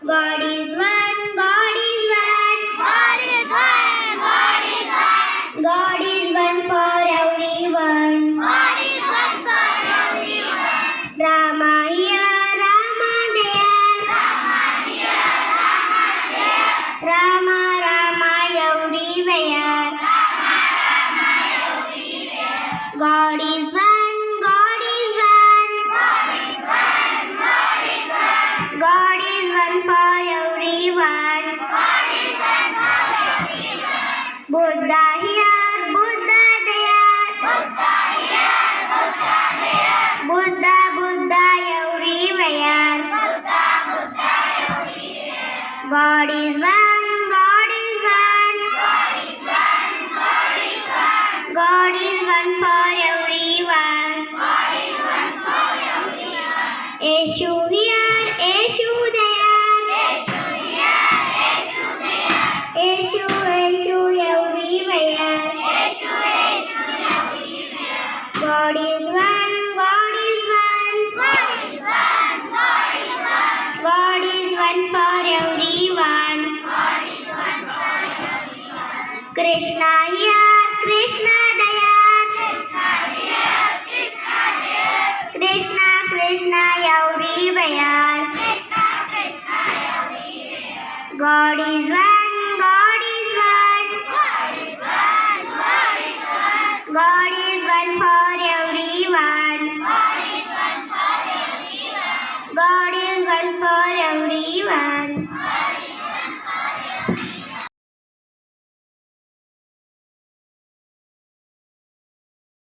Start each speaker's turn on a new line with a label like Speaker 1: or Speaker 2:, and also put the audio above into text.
Speaker 1: God is one, God is one. God is one, God is one. God is one for everyone. God is one for everyone. Rama here, Rama there. Rama here, Rama there. Rama, Rama everywhere. Rama, Rama everywhere. God is one, God is one. God is one, God is one. God is one for everyone. God is one for everyone. Buddha here, Buddha there. Buddha here, Buddha there. Buddha, Buddha everywhere. Buddha, Buddha everywhere. God is one.